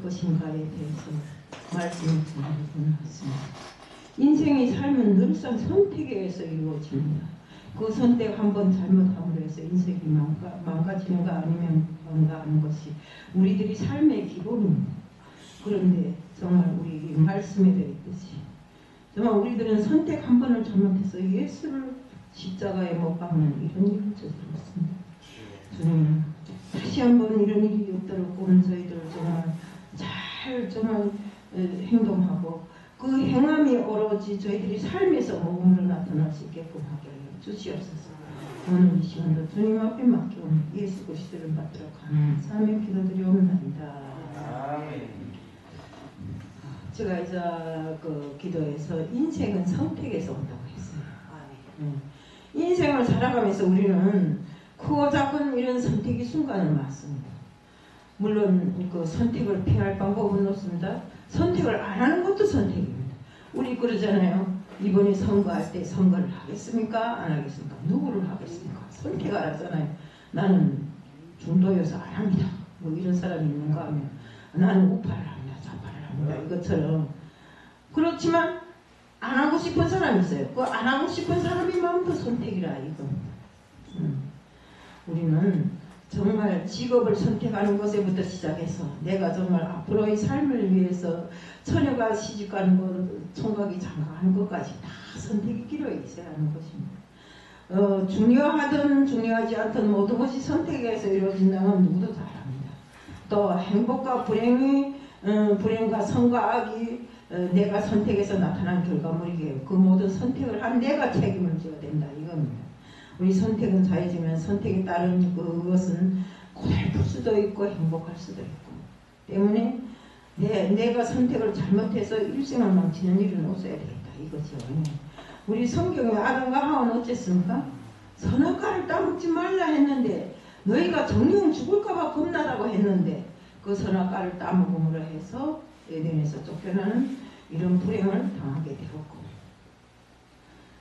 것인가에 대해서 말씀을 드리고자 했습니다. 인생의 삶은 늘상 선택에 의해서 이루어집니다. 그 선택 한번 잘못함으로 해서 인생이 망가지는가 아니면 뭔가 하는 것이 우리들이 삶의 기본입니다. 그런데 정말 우리 말씀에 되어 있듯이 정말 우리들은 선택 한 번을 잘못해서 예수를 십자가에 못 박는 이런 일을 저질렀습니다. 주님 다시 한번 이런 일이 없도록 오늘 저희들 정말 잘 정말 행동하고 그 행함이 오로지 저희들이 삶에서 모범으로 나타날 수 있게끔 하게 주시옵소서. 오늘 이 시간도 주님 앞에 맡겨온 예수 그리스도를 받도록 하는 사명 기도드리옵나이다. 제가 이제 그 기도에서 인생은 선택에서 온다고 했어요. 인생을 살아가면서 우리는 크고 작은 이런 선택의 순간을 맞습니다. 물론 그 선택을 피할 방법은 없습니다. 선택을 안 하는 것도 선택입니다. 우리 그러잖아요. 이번에 선거할 때 선거를 하겠습니까? 안 하겠습니까? 누구를 하겠습니까? 선택을 하잖아요. 나는 중도여서 안 합니다. 뭐 이런 사람이 있는가 하면 나는 우파를 합니다. 좌파를 합니다. 이것처럼. 그렇지만 안 하고 싶은 사람이 있어요. 그 안 하고 싶은 사람이 마음도 선택이라 이겁니다. 우리는 정말 직업을 선택하는 것에부터 시작해서 내가 정말 앞으로의 삶을 위해서 처녀가 시집가는 것, 총각이 장가가는 것까지 다 선택이 필요해 있어야 하는 것입니다. 중요하든 중요하지 않든 모든 것이 선택에서 이루어진다는 누구도 잘 압니다. 또 행복과 불행과 선과 악이 내가 선택해서 나타난 결과물이에요. 그 모든 선택을 한 내가 책임을 져야 된다 이겁니다. 우리 선택은 자유지만 선택에 따른 그것은 고달플 수도 있고 행복할 수도 있고 때문에 내가 선택을 잘못해서 일생을 망치는 일은 없어야 되겠다 이거죠. 우리 성경에 아담과 하와는 어쨌습니까? 선악과를 따먹지 말라 했는데 너희가 정령 죽을까봐 겁나다고 했는데 그 선악과를 따먹음으로 해서 에덴에서 쫓겨나는 이런 불행을 당하게 되었고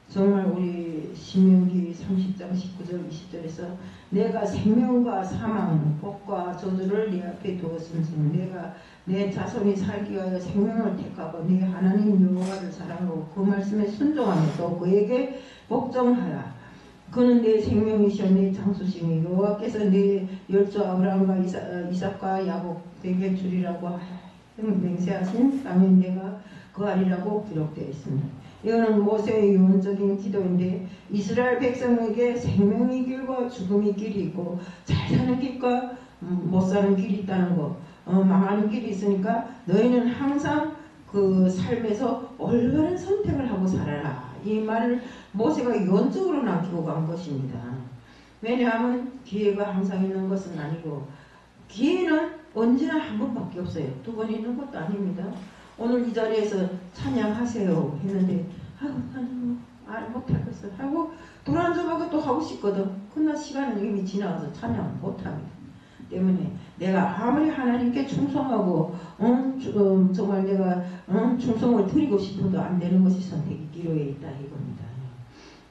정말 우리 신명기 30장 19절 20절에서 내가 생명과 사망, 복과 저주를 네 앞에 두었은즉 내가 내 자손이 살기 위하여 생명을 택하고 네 하나님 여호와를 사랑하고 그 말씀에 순종하며 또 그에게 복종하라. 그는 내 생명이시여 내 장수시니 여호와께서 네 열조 아브라함과 이삭과 야곱에게 주리라고 맹세하신 땅에 내가 거하리라고 기록되어 있습니다. 이거는 모세의 유언적인 기도인데 이스라엘 백성에게 생명의 길과 죽음의 길이 있고 잘 사는 길과 못 사는 길이 있다는 거 망하는 길이 있으니까 너희는 항상 그 삶에서 올바른 선택을 하고 살아라. 이 말을 모세가 유언적으로 남기고 간 것입니다. 왜냐하면 기회가 항상 있는 것은 아니고 기회는 언제나 한 번밖에 없어요. 두 번 있는 것도 아닙니다. 오늘 이 자리에서 찬양하세요 했는데 나는 못하겠어 하고 돌아앉아보고 또 하고 싶거든. 그러나 시간은 이미 지나가서 찬양을 못합니다. 때문에 내가 아무리 하나님께 충성하고 정말 내가 충성을 드리고 싶어도 안 되는 것이 선택이 기로에 있다 이겁니다.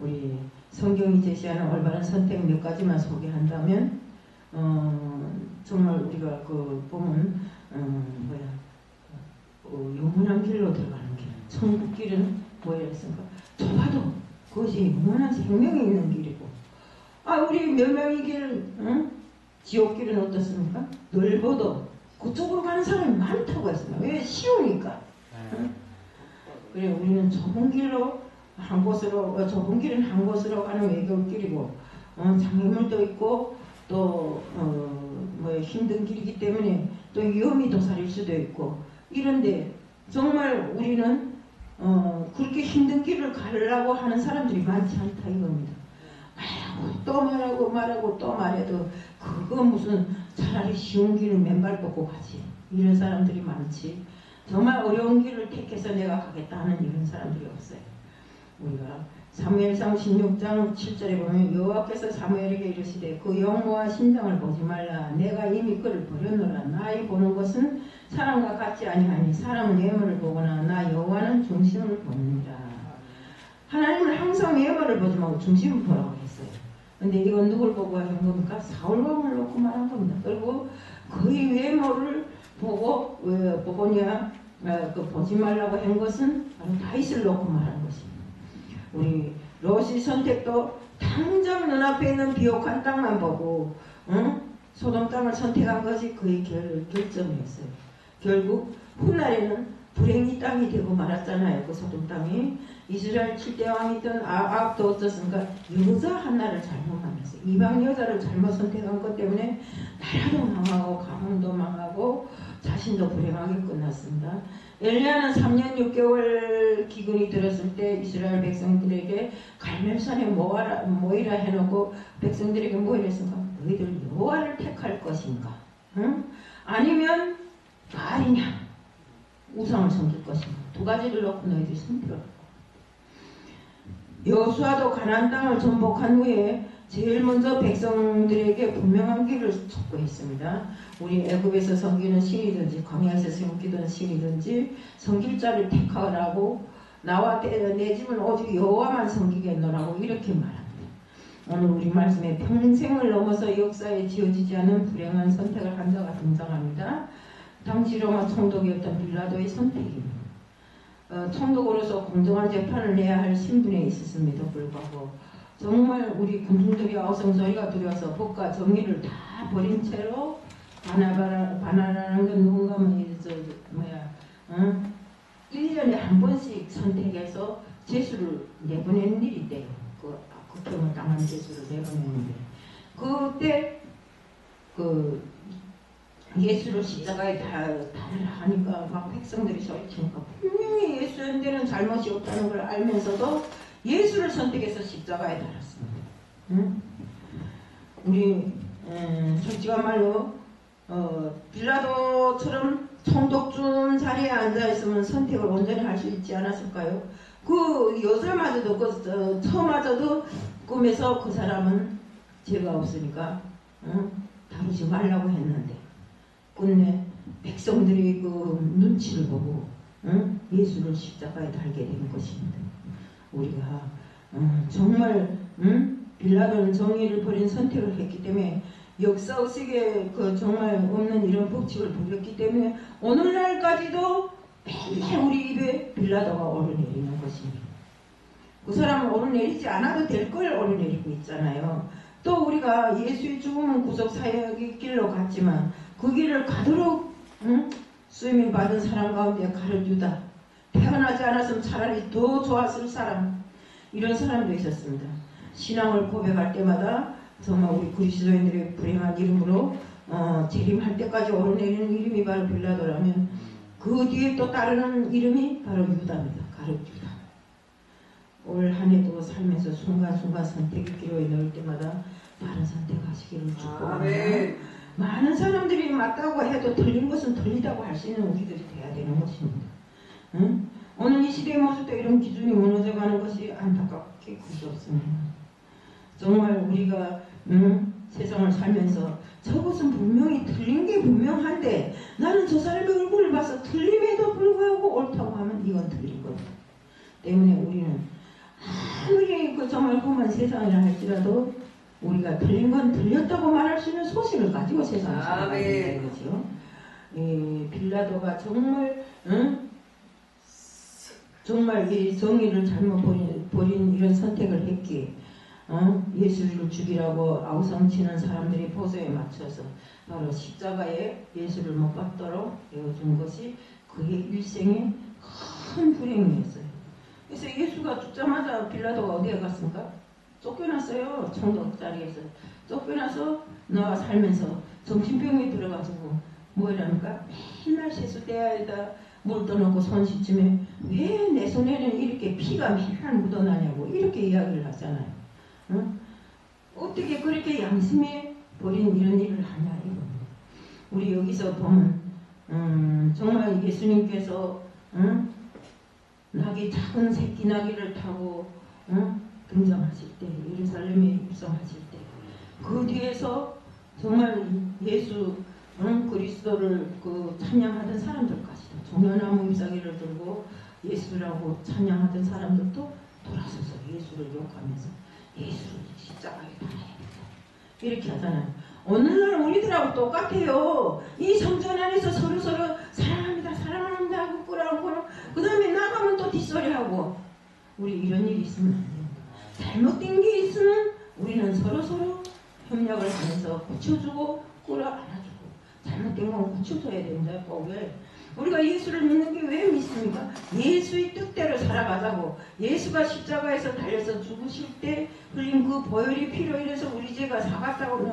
우리 성경이 제시하는 올바른 선택 몇 가지만 소개한다면 정말 우리가 그 보면 영원한 길로 들어가는 길, 천국 길은 뭐라 했습니까? 좁아도 그것이 영원한 생명이 있는 길이고 우리 멸망의 길, 지옥 길은 어떻습니까? 넓어도 그쪽으로 가는 사람이 많다고 했습니다. 왜? 쉬우니까. 그래 우리는 좁은 길로 한 곳으로 좁은 길은 한 곳으로 가는 외교길이고 장애물도 있고 또 힘든 길이기 때문에 또 위험이 도사릴 수도 있고 이런데 정말 우리는 그렇게 힘든 길을 가려고 하는 사람들이 많지 않다 이겁니다. 말하고 또 말해도 그거 무슨 차라리 쉬운 길을 맨발 뻗고 가지 이런 사람들이 많지 정말 어려운 길을 택해서 내가 가겠다 하는 이런 사람들이 없어요. 우리가 사무엘상 16장 7절에 보면 여호와께서 사무엘에게 이르시되 그 영모와 심장을 보지 말라. 내가 이미 그를 버렸노라. 나의 보는 것은 사람과 같지 아니하니 사람은 외모를 보거나 나 여호와는 중심을 보느니라. 하나님은 항상 외모를 보지 말고 중심을 보라고 했어요. 근데 이건 누굴 보고 하는 겁니까? 사울왕을 놓고 말한 겁니다. 그리고 그의 외모를 보고 보고냐 보지 말라고 한 것은 바로 다윗을 놓고 말한 것입니다. 우리 롯이 선택도 당장 눈앞에 있는 비옥한 땅만 보고 소돔 땅을 선택한 것이 그의 결점이었어요. 결국 훗날에는 불행이 땅이 되고 말았잖아요. 그 소돔 땅이. 이스라엘 7대 왕이던 아합도 어떻습니까? 여자 하나를 잘못 만났어요. 이방 여자를 잘못 선택한 것 때문에 나라도 망하고 가문도 망하고 자신도 불행하게 끝났습니다. 엘리야는 3년 6개월 기근이 들었을 때 이스라엘 백성들에게 갈멜산에 모이라 해놓고 백성들에게 뭐 이랬습니까? 너희들 여호와를 택할 것인가? 응? 아니면 바알이냐? 우상을 섬길 것인가? 두 가지를 놓고 너희들이 선택을. 여호수아도 가나안 땅을 정복한 후에 제일 먼저 백성들에게 분명한 길을 촉구했습니다. 우리 애굽에서 섬기는 신이든지 광야에서 섬기던 신이든지 섬길 자를 택하라고 나와 내 집은 오직 여호와만 섬기겠노라고 이렇게 말합니다. 오늘 우리 말씀에 평생을 넘어서 역사에 지어지지 않은 불행한 선택을 한 자가 등장합니다. 당시 로마 총독이었던 빌라도의 선택입니다. 총독으로서 공정한 재판을 내야 할 신분에 있었음에도 불구하고 정말 우리 군중들이 아우성소리가 두려워서 법과 정의를 다 버린 채로 반환하는 건 누군가 1년에 한 번씩 선택해서 제수를 내보내는 일이 있대요. 국경을 당한 제수를 내보내는데 그때 예수를 십자가에 달라 하니까 막 백성들이 소리치니까 분명히 예수한테는 잘못이 없다는 걸 알면서도 예수를 선택해서 십자가에 달았습니다. 응? 우리 솔직한 말로 빌라도처럼 총독쯤 자리에 앉아있으면 선택을 온전히 할 수 있지 않았을까요? 그 여자마저도 처마저도 꿈에서 그 사람은 죄가 없으니까 다루지 말라고 했는데 끝내 백성들이 그 눈치를 보고 예수를 십자가에 달게 된 것입니다. 우리가 정말 빌라도는 정의를 버린 선택을 했기 때문에 역사 의식에 정말 없는 이런 법칙을 버렸기 때문에 오늘날까지도 맨날 우리 입에 빌라도가 오르내리는 것입니다. 그 사람은 오르내리지 않아도 될 걸 오르내리고 있잖아요. 또 우리가 예수의 죽음은 구속 사역의 길로 갔지만 그 길을 가도록 쓰임 받은 사람 가운데 가룟유다, 태어나지 않았으면 차라리 더 좋았을 사람, 이런 사람도 있었습니다. 신앙을 고백할 때마다 정말 우리 그리스도인들의 불행한 이름으로 재림할 때까지 오르내리는 이름이 바로 빌라도라면 그 뒤에 또 따르는 이름이 바로 유다입니다. 가룟유다. 올 한 해도 살면서 순간순간 선택의 기로에 넣을 때마다 다른 선택하시기를 축복합니다. 많은 사람들이 맞다고 해도 틀린 것은 틀리다고 할 수 있는 우리들이 돼야 되는 것입니다. 응? 오늘 이 시대의 모습도 이런 기준이 무너져가는 것이 안타깝게 그렇습니다. 정말 우리가 세상을 살면서 저것은 분명히 틀린 게 분명한데 나는 저 사람의 얼굴을 봐서 틀림에도 불구하고 옳다고 하면 이건 틀린 거다. 때문에 우리는 아무리 정말 험한 세상이라 할지라도 우리가 틀린 건 틀렸다고 말할 수 있는 소신을 가지고 세상을 살아가야 된다는 거죠. 빌라도가 정말 정말 이 정의를 잘못 버린 이런 선택을 했기에 예수를 죽이라고 아우성치는 사람들이 보소에 맞춰서 바로 십자가에 예수를 못 박도록 내어준 것이 그의 일생의 큰 불행이었어요. 그래서 예수가 죽자마자 빌라도가 어디에 갔습니까? 쫓겨났어요. 총독 자리에서 쫓겨나서 나와 살면서 정신병이 들어가지고 뭐라니까 맨날 세수대야에다 물 떠놓고 손 씻으며 왜 내 손에는 이렇게 피가 맨날 묻어나냐고 이렇게 이야기를 하잖아요. 응? 어떻게 그렇게 양심에 버린 이런 일을 하냐 이거. 우리 여기서 보면 정말 예수님께서 나귀 작은 새끼 나귀를 타고 등장하실 때 예루살렘에 입성하실 때 그 뒤에서 정말 예수 그리스도를 찬양하던 사람들까지도 종려나무 잎사귀를 들고 예수라고 찬양하던 사람들도 돌아서서 예수를 욕하면서 예수를 십자가에 달아야겠다 이렇게 하잖아요. 오늘날 우리들하고 똑같아요. 이 성전 안에서 서로서로 사랑합니다 사랑합니다 하고 끌어안고 그 다음에 나가면 또 뒷소리하고 우리 이런 일이 있으면 안 됩니다. 잘못된 게 있으면 우리는 서로서로 협력을 하면서 고쳐주고 끌어안아주고 잘못된 건 고쳐줘야 된다. 꼭 왜? 우리가 예수를 믿는 게 왜 믿습니까? 예수의 뜻대로 살아가자고. 예수가 십자가에서 달려서 죽으실 때 흘린 그 보혈이 피로 인해서 우리 죄가 사갔다고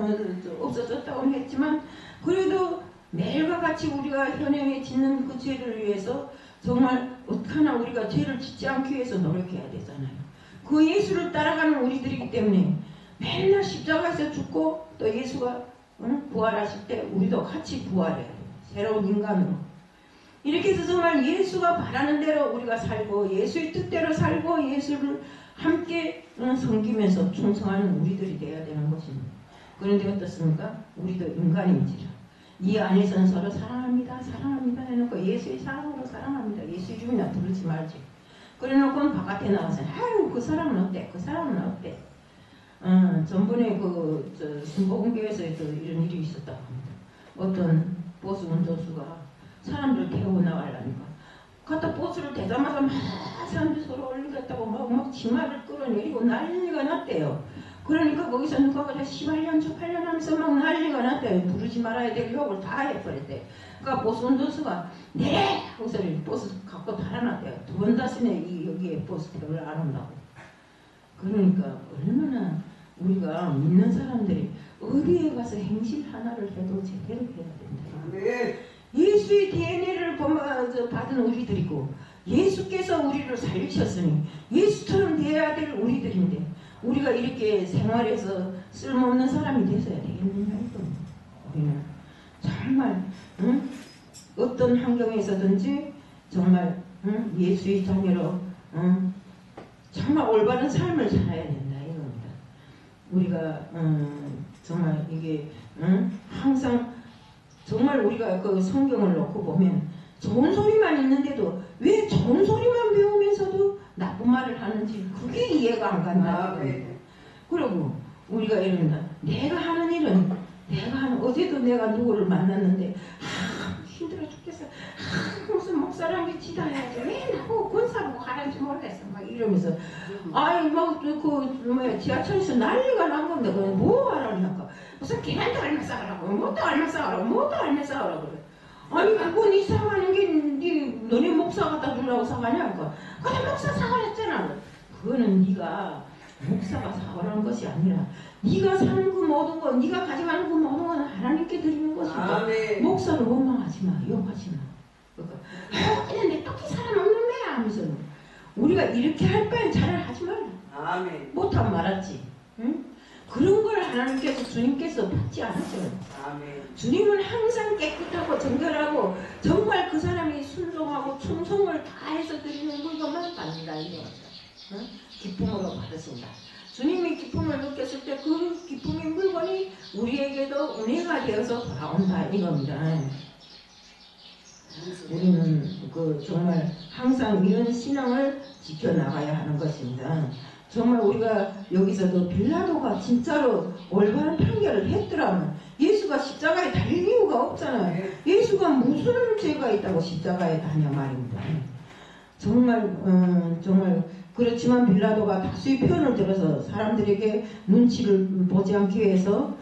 없어졌다고 했지만 그래도 매일과 같이 우리가 현행에 짓는 그 죄를 위해서 정말 어떡하나 우리가 죄를 짓지 않기 위해서 노력해야 되잖아요. 그 예수를 따라가는 우리들이기 때문에 맨날 십자가에서 죽고 또 예수가 부활하실 때 우리도 같이 부활해야 돼요. 새로운 인간으로. 이렇게 해서 정말 예수가 바라는 대로 우리가 살고 예수의 뜻대로 살고 예수를 함께 섬기면서 충성하는 우리들이 되어야 되는 것입니다. 그런데 어떻습니까? 우리도 인간인지라 이 안에서는 서로 사랑합니다 사랑합니다 해놓고 예수의 사랑으로 사랑합니다. 예수 이름이나 부르지 말지. 그래놓고 바깥에 나와서 아유 그 사람은 어때? 그 사람은 어때? 전번에 신보공교에서도 이런 일이 있었다고 합니다. 어떤 버스 운전수가 사람들 태우고 나가려니까 갖다 버스를 대자마자 막 사람들이 서로 올리겠다고 막 치마를 끌어내리고 난리가 났대요. 그러니까 거기서 누가 그래 시발년 저팔년 하면서 막 난리가 났대요. 부르지 말아야 될 욕을 다 해버렸대. 그러니까 버스 운전수가 내래! 하고서 버스 갖고 달아났대요. 2번 다시네 여기에 버스 태우를 안 온다고. 그러니까 얼마나 우리가 믿는 사람들이 어디에 가서 행실 하나를 해도 제대로 해야 된다. 네. 예수의 DNA를 받은 우리들이고 예수께서 우리를 살리셨으니 예수처럼 되어야 될 우리들인데 우리가 이렇게 생활해서 쓸모없는 사람이 되어야 되겠느냐 이겁니다. 우리는 정말 어떤 환경에서든지 정말 예수의 자녀로 정말 올바른 삶을 살아야 된다 이겁니다. 우리가 정말 이게 항상 정말 우리가 그 성경을 놓고 보면 좋은 소리만 있는데도 왜 좋은 소리만 배우면서도 나쁜 말을 하는지 그게 이해가 안 간다. 그리고 우리가 이런다. 내가 하는 일은 어제도 내가 누구를 만났는데 힘들어 죽겠어. 무슨 목사랑 게 지다해야지. 왜 나보고 권사보고 가라는지 모르겠어. 막 이러면서 아이 막 지하철에서 난리가 난 건데 그냥 뭐 하라니까. 무슨 계란도 얼마 싸우라고 뭐도 얼마 싸우라고 뭐도 얼마 싸우라고 그래. 아니 그건 이 사가는 게 너네 목사 갖다 주려고 사가냐. 그래 목사 사가랬잖아. 그거는 네가 목사가 사가라는 것이 아니라 네가 사는 그 모든 거 네가 가져가는 그 모든 건 하나님께 드리는 것이니까 목사를 원망하지 마. 욕하지 마. 그러니까 내 똑히 사람 없는 애야 하면서 우리가 이렇게 할 바엔 차라리 하지 말라. 아멘. 못하면 말았지. 응? 그런 걸 하나님께서 주님께서 받지 않았어요. 아멘. 주님은 항상 깨끗하고 정결하고 정말 그 사람이 순종하고 충성을 다해서 드리는 물건만 받는다 이거죠. 응? 기쁨으로 받으신다. 주님이 기쁨을 느꼈을 때 그 기쁨의 물건이 우리에게도 은혜가 되어서 돌아온다 이겁니다. 우리는 정말 항상 이런 신앙을 지켜나가야 하는 것입니다. 정말 우리가 여기서도 빌라도가 진짜로 올바른 판결을 했더라면 예수가 십자가에 달릴 이유가 없잖아요. 예수가 무슨 죄가 있다고 십자가에 다냐 말입니다. 정말 그렇지만 빌라도가 다수의 편을 들어서 사람들에게 눈치를 보지 않기 위해서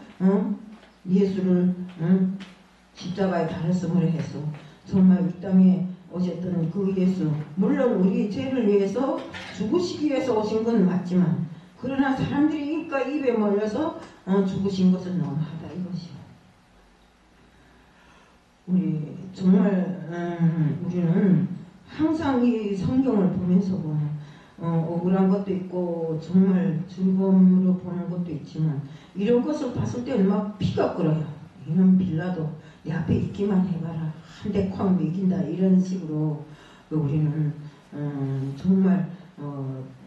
예수를 십자가에 달았음을 해서 정말 이 땅에 오셨던 그 예수, 물론 우리 죄를 위해서 죽으시기 위해서 오신 건 맞지만 그러나 사람들이 입에 몰려서 죽으신 것은 너무하다 이것이요. 우리 정말 우리는 항상 이 성경을 보면서 보면 억울한 것도 있고 정말 즐거움으로 보는 것도 있지만 이런 것을 봤을 때는 막 피가 끓어요. 이런 빌라도 내 앞에 있기만 해봐라. 한 대 콱 매긴다. 이런 식으로 우리는 정말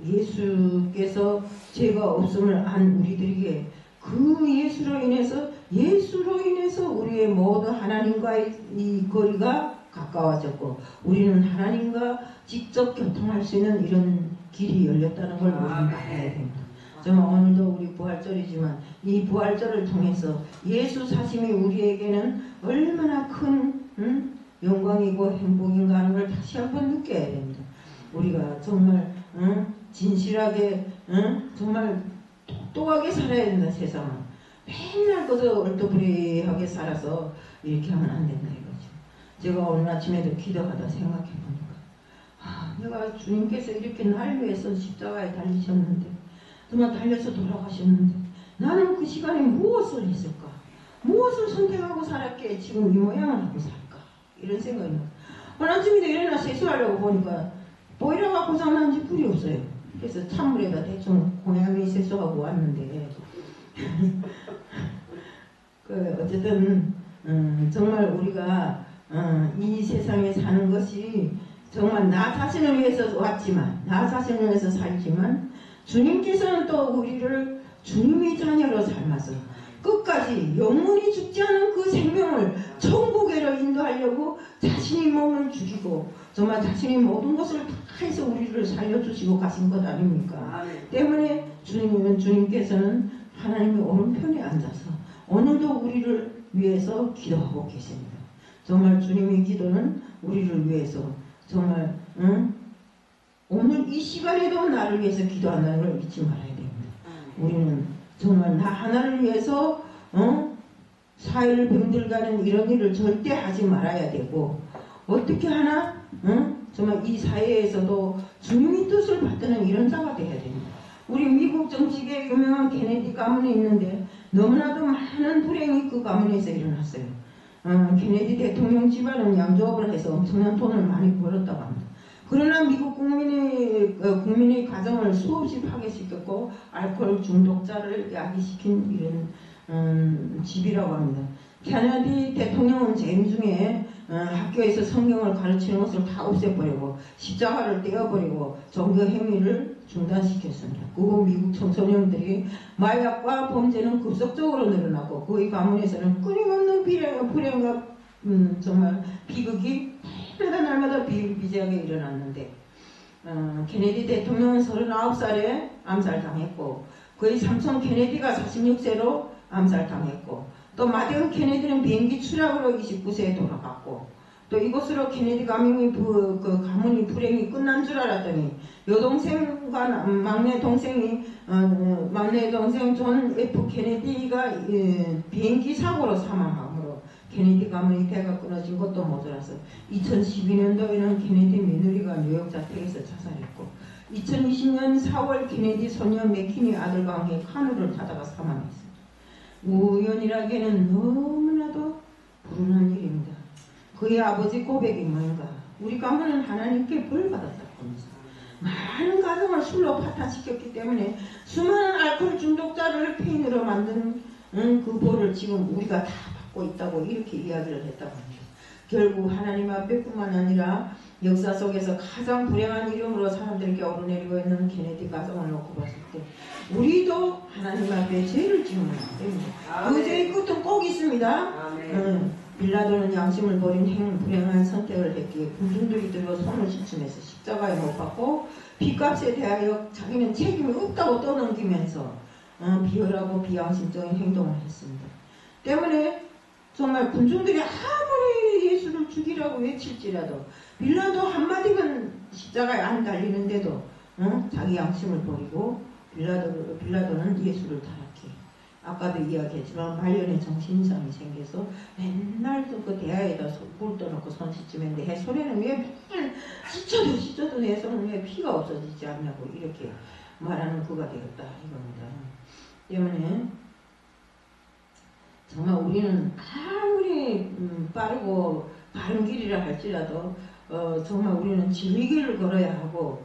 예수께서 죄가 없음을 안 우리들에게 그 예수로 인해서 우리의 모든 하나님과의 이 거리가 가까워졌고 우리는 하나님과 직접 교통할 수 있는 이런 길이 열렸다는 걸 우리는 알아야 됩니다. 정말 오늘도 우리 부활절이지만 이 부활절을 통해서 예수 사심이 우리에게는 얼마나 큰 영광이고 행복인가 하는 걸 다시 한번 느껴야 됩니다. 우리가 정말 진실하게 정말 똑똑하게 살아야 된다. 세상은 맨날 그저 얼토부리하게 살아서 이렇게 하면 안 된다 이거죠. 제가 오늘 아침에도 기도하다 생각해 보니까 내가 주님께서 이렇게 날 위해서 십자가에 달리셨는데 정말 달려서 돌아가셨는데 나는 그 시간에 무엇을 했을까? 무엇을 선택하고 살았기에 지금 이 모양을 하고 살까? 이런 생각이 나요. 오늘 아침에도 일어나 세수하려고 보니까 보일러가 고장난지 불이 없어요. 그래서 찬물에다 대충 고양이 세수하고 왔는데 어쨌든 정말 우리가 이 세상에 사는 것이 정말 나 자신을 위해서 왔지만 나 자신을 위해서 살지만 주님께서는 또 우리를 주님의 자녀로 삶아서 끝까지 영원히 죽지 않은 그 생명을 천국에로 인도하려고 자신의 몸을 죽이고 정말 자신의 모든 것을 다 해서 우리를 살려주시고 가신 것 아닙니까? 때문에 주님께서는 하나님의 오른편에 앉아서 오늘도 우리를 위해서 기도하고 계십니다. 정말 주님의 기도는 우리를 위해서 정말 오늘 이 시간에도 나를 위해서 기도한다는 걸 잊지 말아야 됩니다. 우리는 정말 나 하나를 위해서 사회를 병들가는 이런 일을 절대 하지 말아야 되고 어떻게 하나 정말 이 사회에서도 주님의 뜻을 받드는 이런 자가 되어야 됩니다. 우리 미국 정치계 유명한 케네디 가문이 있는데 너무나도 많은 불행이 그 가문에서 일어났어요. 케네디 대통령 집안은 양조업을 해서 엄청난 돈을 많이 벌었다고 합니다. 그러나 미국 국민의 가정을 수없이 파괴시켰고 알코올 중독자를 야기시킨 이런 집이라고 합니다. 케네디 대통령은 재임 중에 학교에서 성경을 가르치는 것을 다 없애버리고 십자가를 떼어버리고 종교 행위를 중단시켰습니다. 그 후 미국 청소년들이 마약과 범죄는 급속적으로 늘어났고 그의 가문에서는 끊임없는 불행과 정말 비극이 날마다 비일비재하게 일어났는데 케네디 대통령은 39살에 암살당했고 그의 삼촌 케네디가 46세로 암살당했고 또 마디언 케네디는 비행기 추락으로 29세에 돌아갔고 또 이곳으로 케네디 가문이 불행이 끝난 줄 알았더니 여동생과 막내 동생 존 F 케네디가 비행기 사고로 사망함으로 케네디 가문의 대가 끊어진 것도 모자라서 2012년도에는 케네디 며느리가 뉴욕 자택에서 자살했고 2020년 4월 케네디 소녀 맥키니 아들과 함께 카누를 타다가 사망했습니다. 우연이라기에는 너무나도 불운한 일입니다. 그의 아버지 고백이 뭔가 우리 가문은 하나님께 벌 받았다고 합니다. 많은 가정을 술로 파탄시켰기 때문에 수많은 알코올 중독자를 폐인으로 만든 그 벌을 지금 우리가 다 받고 있다고 이렇게 이야기를 했다고 합니다. 결국 하나님 앞에뿐만 아니라 역사 속에서 가장 불행한 이름으로 사람들에게 오르내리고 있는 케네디 가정을 놓고 봤을 때 우리도 하나님 앞에 죄를 지으면 안 됩니다. 그 죄의 끝은 꼭 있습니다. 빌라도는 양심을 버린 불행한 선택을 했기에 군중들이 들어 손을 씻으면서 십자가에 못 박고 빚값에 대하여 자기는 책임이 없다고 떠넘기면서 비열하고 비양심적인 행동을 했습니다. 때문에 정말 군중들이 아무리 예수를 죽이라고 외칠지라도 빌라도 한마디만 십자가에 안 달리는데도 자기 양심을 버리고 빌라도는 예수를 타락해. 아까도 이야기했지만 말년에 정신이상이 생겨서 맨날 그 대야에다 물 떠놓고 손 씻으면 내 손에는 왜 맨날 씻어도 내 손은 왜 피가 없어지지 않냐고 이렇게 말하는 그가 되었다 이겁니다. 때문에 정말 우리는 아무리 빠르고 바른 길이라 할지라도 정말 우리는 진리 길을 걸어야 하고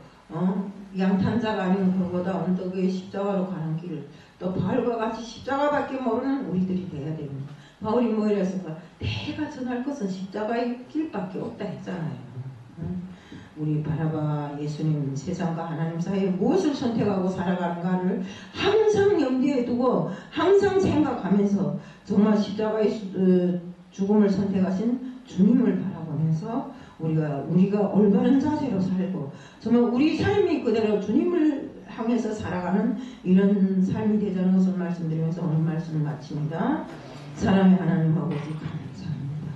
양탄자가 아닌 그보다 언덕의 십자가로 가는 길을 또 바울과 같이 십자가밖에 모르는 우리들이 돼야 됩니다. 바울이 뭐 이랬을까? 내가 전할 것은 십자가의 길밖에 없다 했잖아요. 우리 바라바 예수님 세상과 하나님 사이에 무엇을 선택하고 살아가는가를 항상 염두에 두고 항상 생각하면서 정말 십자가의 죽음을 선택하신 주님을 바라보면서 우리가 올바른 자세로 살고 정말 우리 삶이 그대로 주님을 향해서 살아가는 이런 삶이 되자는 것을 말씀드리면서 오늘 말씀을 마칩니다. 사랑의 하나님 아버지 감사합니다.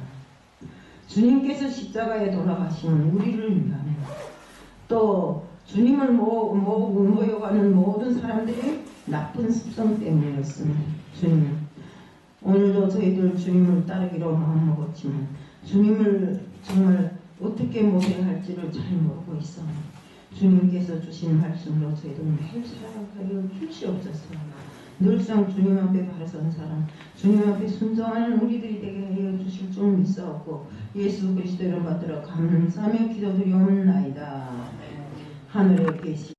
주님께서 십자가에 돌아가시는 우리를 위하여 또 주님을 모여가는 모든 사람들이 나쁜 습성 때문이었습니다. 주님, 오늘도 저희들 주님을 따르기로 마음먹었지만 주님을 정말 어떻게 모셔야 할지를 잘 모르고 있어. 주님께서 주신 말씀으로 저희들 매일 살아가려 주시옵소서. 늘상 주님 앞에 바로 선 사람, 주님 앞에 순종하는 우리들이 되게 하여 주실 줄 믿사옵고 예수 그리스도 이름 받들어 감사하며 기도드리옵나이다. 하늘에 계시